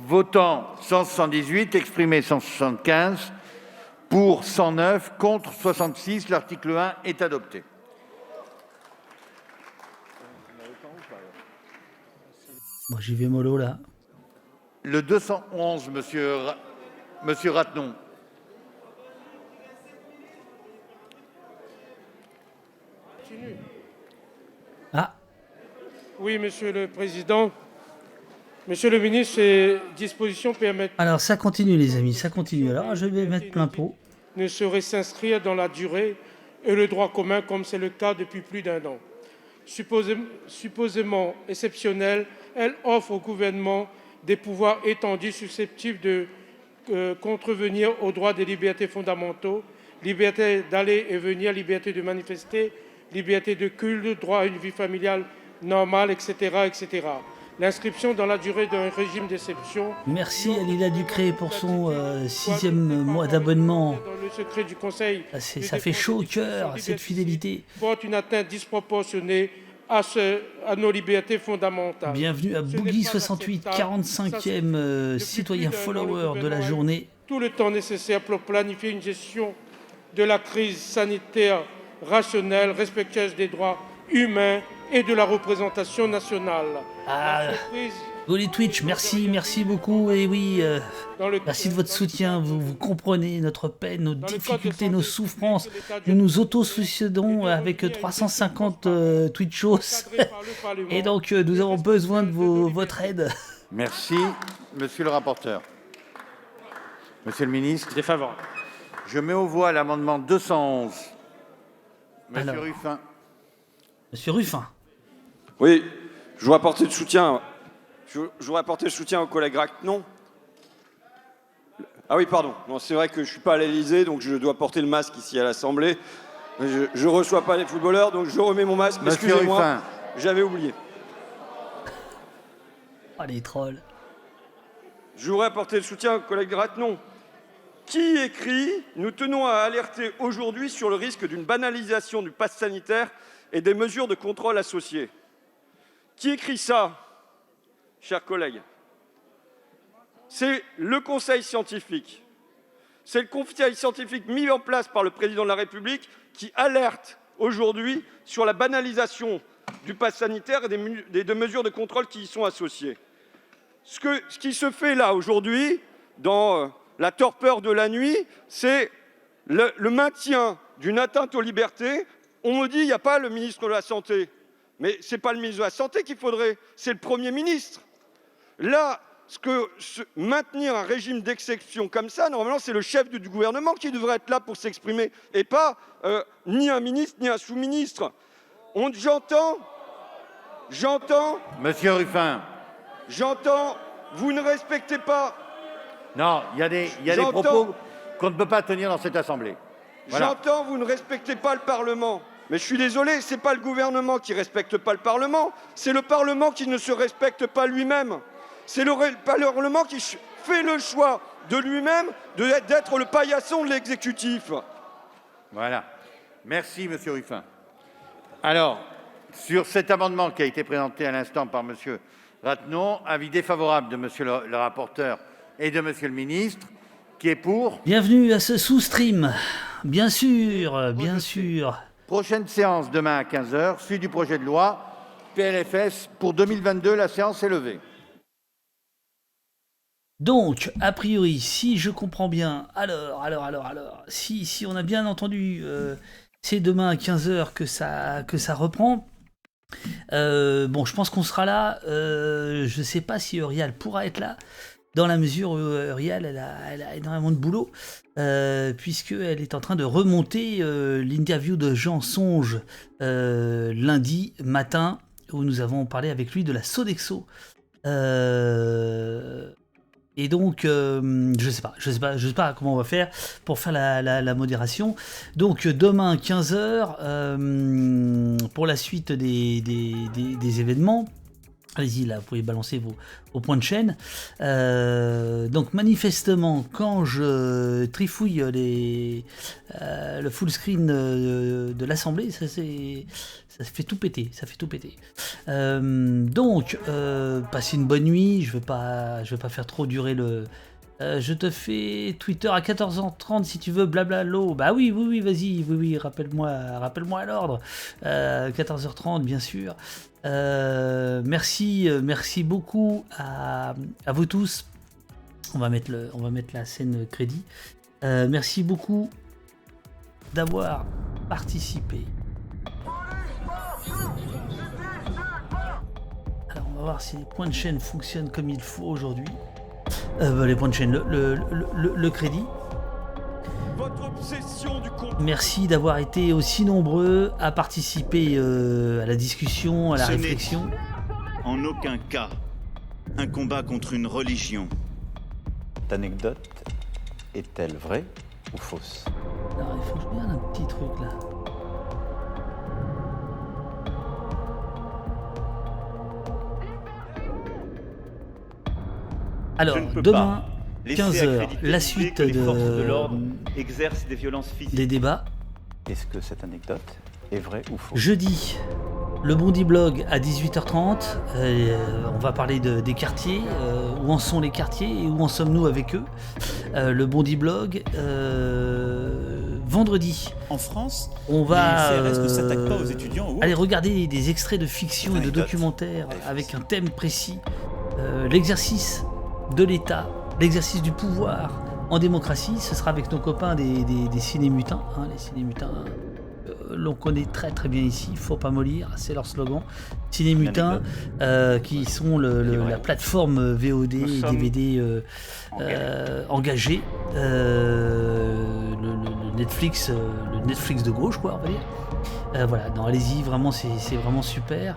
Votant 178, exprimé 175, pour 109, contre 66. L'article 1 est adopté. Bon, j'y vais mollo là. Le 211, monsieur Ratnon. Ah, Oui, Monsieur le Président. Monsieur le ministre, ces dispositions permettent alors ça continue les amis, ça continue. Alors je vais mettre plein pot. ne saurait s'inscrire dans la durée et le droit commun comme c'est le cas depuis plus d'1 an. Supposément exceptionnelle, elle offre au gouvernement des pouvoirs étendus susceptibles de contrevenir aux droits des libertés fondamentaux, liberté d'aller et venir, liberté de manifester, liberté de culte, droit à une vie familiale normale, etc. etc. L'inscription dans la durée d'un régime d'exception. Merci à Lila Ducré pour son 6e mois d'abonnement. Dans le secret du Conseil. Ça fait chaud au cœur, cette fidélité. Porte une atteinte disproportionnée à nos libertés fondamentales. Bienvenue à Boogie68, 45e citoyen follower de la journée. Tout le temps nécessaire pour planifier une gestion de la crise sanitaire rationnelle, respectueuse des droits humains et de la représentation nationale. Goli Twitch, merci beaucoup. Et oui, merci de votre soutien. Vous comprenez notre peine, nos difficultés, nos souffrances. Nous nous auto-suicidons avec 350 Twitchos. Et donc, nous avons besoin de votre aide. Merci, monsieur le rapporteur. Monsieur le ministre. Défavorable. Je mets aux voix l'amendement 211. Monsieur Ruffin. Monsieur Ruffin. Oui, je voudrais apporter le soutien. Je voudrais apporter le soutien au collègue Ratnon. Ah oui, pardon. Non, c'est vrai que je ne suis pas à l'Élysée, donc je dois porter le masque ici à l'Assemblée. Je ne reçois pas les footballeurs, donc je remets mon masque. Excusez-moi, j'avais oublié. Oh, les trolls. Je voudrais apporter le soutien au collègue Ratnon, qui écrit « Nous tenons à alerter aujourd'hui sur le risque d'une banalisation du pass sanitaire et des mesures de contrôle associées. » Qui écrit ça, chers collègues? C'est le Conseil scientifique. C'est le Conseil scientifique mis en place par le Président de la République qui alerte aujourd'hui sur la banalisation du pass sanitaire et des mesures de contrôle qui y sont associées. Ce qui se fait là aujourd'hui, dans la torpeur de la nuit, c'est le maintien d'une atteinte aux libertés. On me dit qu'il n'y a pas le ministre de la Santé. Mais ce n'est pas le ministre de la Santé qu'il faudrait, c'est le Premier ministre. Là, maintenir un régime d'exception comme ça, normalement, c'est le chef du gouvernement qui devrait être là pour s'exprimer, et pas ni un ministre, ni un sous-ministre. J'entends... Monsieur Ruffin. J'entends, vous ne respectez pas... Non, il y a des propos qu'on ne peut pas tenir dans cette Assemblée. Voilà. J'entends, vous ne respectez pas le Parlement. Mais je suis désolé, ce n'est pas le gouvernement qui ne respecte pas le Parlement, c'est le Parlement qui ne se respecte pas lui-même. C'est le Parlement qui fait le choix de lui-même d'être le paillasson de l'exécutif. Voilà. Merci, monsieur Ruffin. Alors, sur cet amendement qui a été présenté à l'instant par monsieur Ratnon, avis défavorable de monsieur le rapporteur et de monsieur le ministre, qui est pour. Bienvenue à ce sous-stream. Bien sûr, bien sûr. Prochaine séance demain à 15h, suite du projet de loi PLFS pour 2022. La séance est levée. Donc, a priori, si je comprends bien, alors, si on a bien entendu, c'est demain à 15h que ça reprend. Bon, je pense qu'on sera là. Je ne sais pas si Eurial pourra être là, dans la mesure où Eurial, elle a énormément de boulot. Puisqu'elle est en train de remonter l'interview de Jean Songe lundi matin, où nous avons parlé avec lui de la Sodexo. Et donc, je sais pas comment on va faire pour faire la modération. Donc, demain 15h, pour la suite des événements. Allez-y, là, vous pouvez balancer vos points de chaîne. Donc, manifestement, quand je trifouille le full screen de l'Assemblée, ça fait tout péter. Donc, passez une bonne nuit. Je vais pas faire trop durer le... je te fais Twitter à 14h30 si tu veux, blablabla. Bah oui, vas-y, rappelle-moi à l'ordre. 14h30, bien sûr. Merci beaucoup à vous tous. On va mettre la scène crédit. Merci beaucoup d'avoir participé. Alors on va voir si les points de chaîne fonctionnent comme il faut aujourd'hui. Les points de chaîne, le crédit. Votre obsession du compte. Merci d'avoir été aussi nombreux à participer à la discussion, à la réflexion. En aucun cas un combat contre une religion. Cette anecdote est-elle vraie ou fausse? Alors, il faut que je regarde un petit truc là. Alors, demain, 15h, la suite les forces de l'ordre exercent des violences physiques. des débats. Est-ce que cette anecdote est vraie ou fausse? Jeudi, le Bondi Blog à 18h30. On va parler des quartiers. Où en sont les quartiers et où en sommes-nous avec eux? Le Bondi Blog. Vendredi, En France, on va les CRS ne s'attaquent pas aux étudiants ou aller regarder des extraits de fiction et de documentaires avec un thème précis. L'exercice de l'État, l'exercice du pouvoir en démocratie. Ce sera avec nos copains des ciné-mutins. Les ciné-mutins, l'on connaît très très bien ici, faut pas mollir, c'est leur slogan. Ciné-mutins, qui sont la plateforme VOD et DVD engagée. Le Netflix de gauche, quoi, on va dire. Voilà, non, allez-y, vraiment, c'est vraiment super.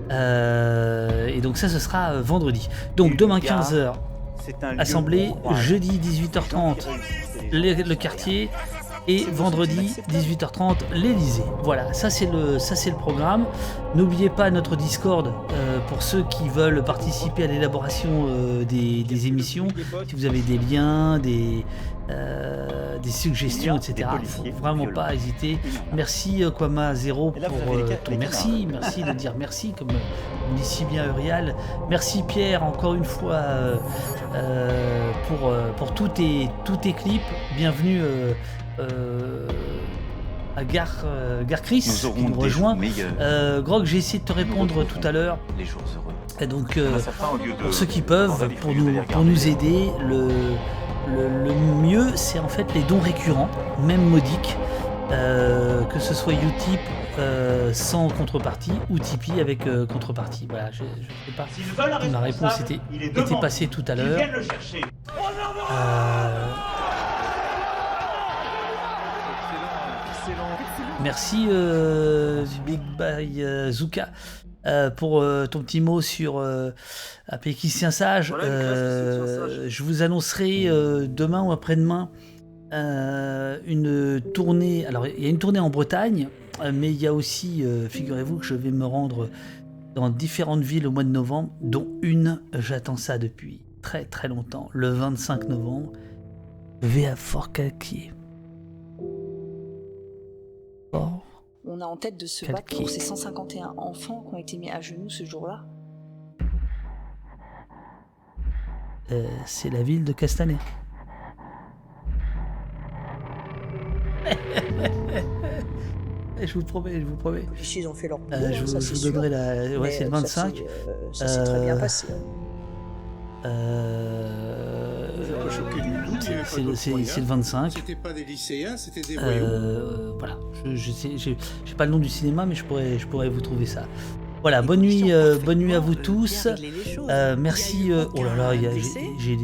Et donc ça, ce sera vendredi. Donc demain 15h, Assemblée, jeudi 18h30, le quartier, et vendredi 18h30, l'Elysée. Voilà, ça c'est le programme. N'oubliez pas notre Discord pour ceux qui veulent participer à l'élaboration des émissions. Si vous avez des liens, des suggestions, etc. Il ne faut vraiment pas hésiter. Merci Kwama0 pour ton merci. Merci de dire merci, comme dit si bien Urial. Merci Pierre, encore une fois, pour tous tes clips. Bienvenue à Gare Chris qui nous rejoint. Grog, j'ai essayé de te répondre tout à l'heure. Les jours heureux. Et donc, pour ceux qui peuvent, pour nous aider, le mieux, c'est en fait les dons récurrents, même modiques, que ce soit Utip sans contrepartie ou Tipeee avec contrepartie. Voilà, je sais pas. Ma réponse était passée tout à l'heure. Merci Big Bye Zuka pour ton petit mot sur Pékissien Sage. Je vous annoncerai demain ou après-demain une tournée. Alors il y a une tournée en Bretagne, mais il y a aussi, figurez-vous que je vais me rendre dans différentes villes au mois de novembre, dont une, j'attends ça depuis très très longtemps, le 25 novembre, je vais à Fort-Calquier. On a en tête de se battre pour ces 151 enfants qui ont été mis à genoux ce jour-là. C'est la ville de Castanet. Je vous promets. Puis ils ont fait leur boulot, je vous donnerai la... Ouais, c'est le 25. Ça s'est très bien passé. C'est le 25. C'était pas des lycéens, c'était des voyous. Voilà, j'ai pas le nom du cinéma, mais je pourrais vous trouver ça. Voilà, bonne nuit à vous tous. Merci. Oh là là, j'ai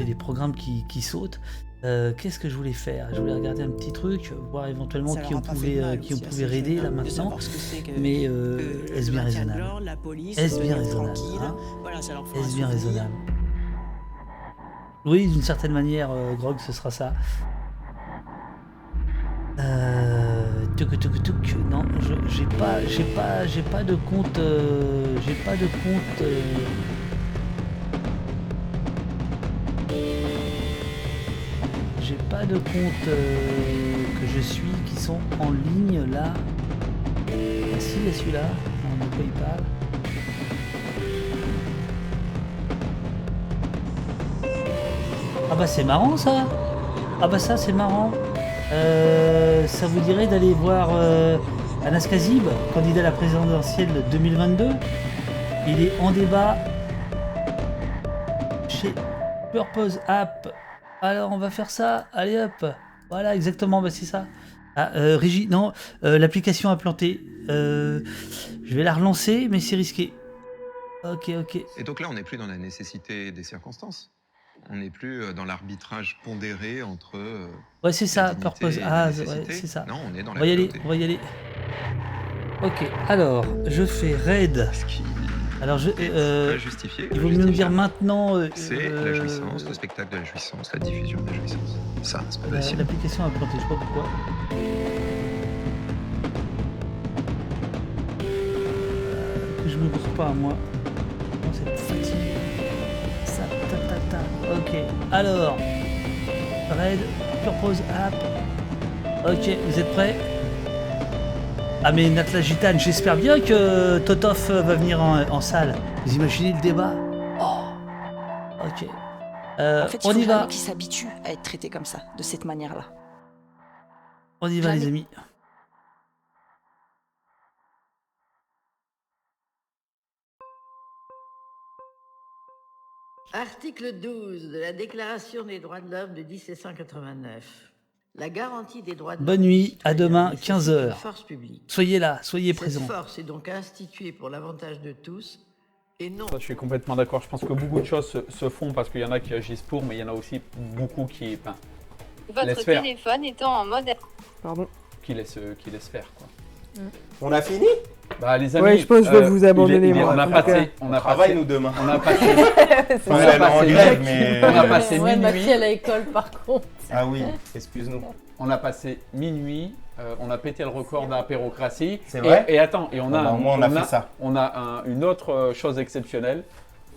des programmes qui sautent. Qu'est-ce que je voulais faire? Je voulais regarder un petit truc, voir éventuellement qui on pouvait raider là maintenant. Mais est-ce bien raisonnable? Est-ce bien raisonnable, hein? Est-ce bien raisonnable? Oui, d'une certaine manière, Grog, ce sera ça. Non, j'ai pas de compte. J'ai pas de compte. J'ai pas de compte que je suis qui sont en ligne là. Ah si, il y a celui-là. Non, de quoi il parle. Ah bah c'est marrant ça. Ah bah ça c'est marrant. Ça vous dirait d'aller voir Anas Kazib, candidat à la présidentielle 2022. Il est en débat chez Purpose App. Alors on va faire ça. Allez hop. Voilà exactement, bah c'est ça. Ah, Régie, non, l'application a planté. Je vais la relancer, mais c'est risqué. Ok. Et donc là, on n'est plus dans la nécessité des circonstances. On n'est plus dans l'arbitrage pondéré entre. Ouais, c'est ça, Purpose. Ah, ouais, c'est ça. Non, on est dans On la va y aller, volonté. on va y aller. Ok, alors, je fais raid. Alors, Pas justifié. il vaut mieux me dire maintenant. C'est la jouissance, le spectacle de la jouissance, la diffusion de la jouissance. Ça, c'est pas possible. L'application a planté, je sais pas pourquoi. Que je me trouve pas, moi. Non, c'est fatigué. Ça, Ok, alors. Raid, Purpose App. Ok, vous êtes prêts? Ah mais Natla Gitane, j'espère bien que Totov va venir en salle. Vous imaginez le débat? Oh. Ok. En fait, On il y faut va. jamais qu'ils s'habituent à être traités comme ça, de cette manière-là. On y va Jamais. les amis. Article 12 de la Déclaration des droits de l'homme de 1789. La garantie des droits de l'homme. Bonne nuit, à demain, nécessite 15h. une force publique. Soyez là, soyez Cette présents. force est donc instituée pour l'avantage de tous et non. Ça, je suis complètement d'accord. Je pense que beaucoup de choses se font parce qu'il y en a qui agissent pour, mais il y en a aussi beaucoup qui, Votre téléphone étant en mode. Pardon. qui laissent faire, quoi. On a fini? Bah les amis, Ouais, je pense que je dois vous abandonner, moi. On travaille nous demain. On a passé. On est en grève, mais on a passé Ouais, minuit. Mathieu à l'école par contre. Ah oui, excuse-nous. On a passé minuit. On a pété le record d'apérocratie. C'est vrai. Et attends, et on a. Au moins, on a fait ça. On a une autre chose exceptionnelle.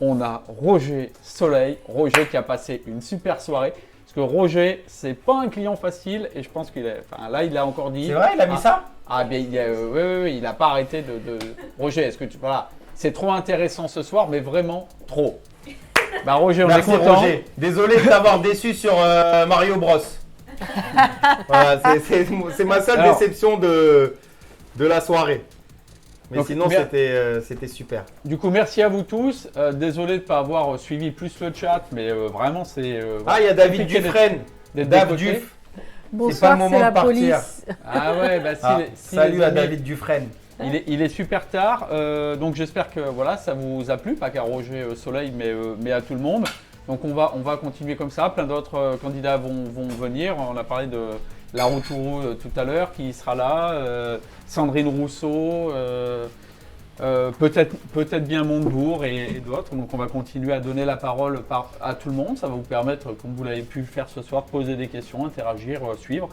On a Roger Soleil, Roger qui a passé une super soirée. Parce que Roger, c'est pas un client facile et je pense qu'il est. Enfin, là, il a encore dit. C'est vrai, il a mis ça? Ah bien, oui, il n'a pas arrêté de. Roger, est-ce que tu. Voilà, c'est trop intéressant ce soir, mais vraiment trop. Bah, Roger, on Merci, est content. Roger. Désolé de t'avoir déçu sur Mario Bros. Voilà, c'est ma seule déception de la soirée. Mais Donc, sinon, c'était super. Du coup, merci à vous tous. Désolé de ne pas avoir suivi plus le chat, mais vraiment, c'est. Il y a David compliqué Dufresne. d'être Dave dégoté. Duf. Bonsoir, c'est la partir. police. Ah ouais, bah si salut les à amis, David Dufresne. Il est super tard, donc j'espère que voilà, ça vous a plu, pas qu'à Roger Soleil, mais à tout le monde. Donc on va continuer comme ça. Plein d'autres candidats vont venir. On a parlé de la Routourou tout à l'heure, qui sera là. Sandrine Rousseau. Peut-être bien Montebourg et d'autres. Donc on va continuer à donner la parole à tout le monde. Ça va vous permettre, comme vous l'avez pu le faire ce soir, de poser des questions, interagir, suivre.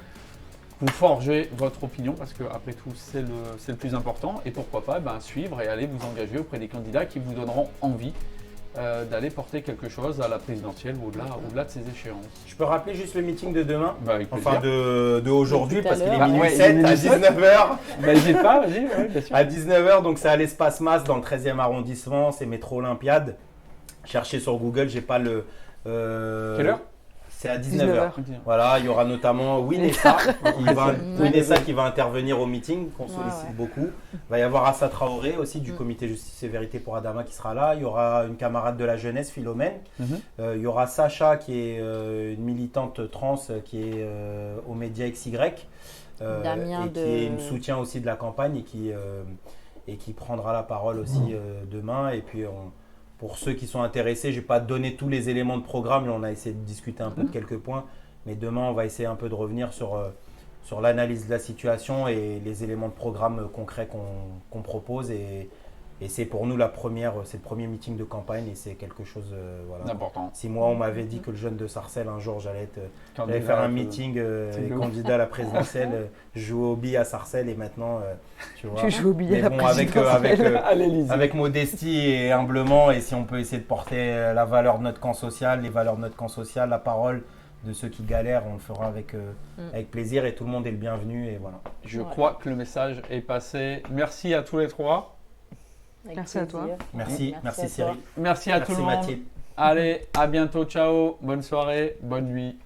Vous forgez votre opinion parce que après tout c'est le plus important. Et pourquoi pas suivre et aller vous engager auprès des candidats qui vous donneront envie d'aller porter quelque chose à la présidentielle ou au-delà de ces échéances. Je peux rappeler juste le meeting de demain? Avec plaisir. Enfin de aujourd'hui, parce qu'il est Bah, minuit ouais, 7 il est à minuit 7. 19h. N'hésite pas, vas-y, ouais, bien sûr. À 19h, donc c'est à l'espace Masse dans le 13e arrondissement, c'est métro Olympiade. Cherchez sur Google, j'ai pas le. Quelle heure? C'est à 19h. Voilà, il y aura notamment Winessa qui va intervenir au meeting, qu'on sollicite beaucoup. Il va y avoir Assa Traoré aussi du comité Justice et Vérité pour Adama qui sera là. Il y aura une camarade de la jeunesse, Philomène. Il y aura Sacha qui est une militante trans qui est au Média XY. Damien et qui est une soutien aussi de la campagne et qui prendra la parole aussi demain. Et puis pour ceux qui sont intéressés, je n'ai pas donné tous les éléments de programme, mais on a essayé de discuter un peu de quelques points. Mais demain, on va essayer un peu de revenir sur l'analyse de la situation et les éléments de programme concrets qu'on propose. Et Et c'est pour nous c'est le premier meeting de campagne et c'est quelque chose d'important. Si moi on m'avait dit que le jeune de Sarcelles un jour j'allais faire un meeting candidat à la présidentielle, jouer au billes à Sarcelles et maintenant tu vois. Tu joues au billes à la présidentielle. Avec modestie et humblement et si on peut essayer de porter la valeur de notre camp social, les valeurs de notre camp social, la parole de ceux qui galèrent, on le fera avec plaisir et tout le monde est le bienvenu et voilà. Je crois que le message est passé. Merci à tous les trois. Merci à toi. Merci Cyril. Merci à tout le monde. Mathilde. Allez, à bientôt. Ciao. Bonne soirée. Bonne nuit.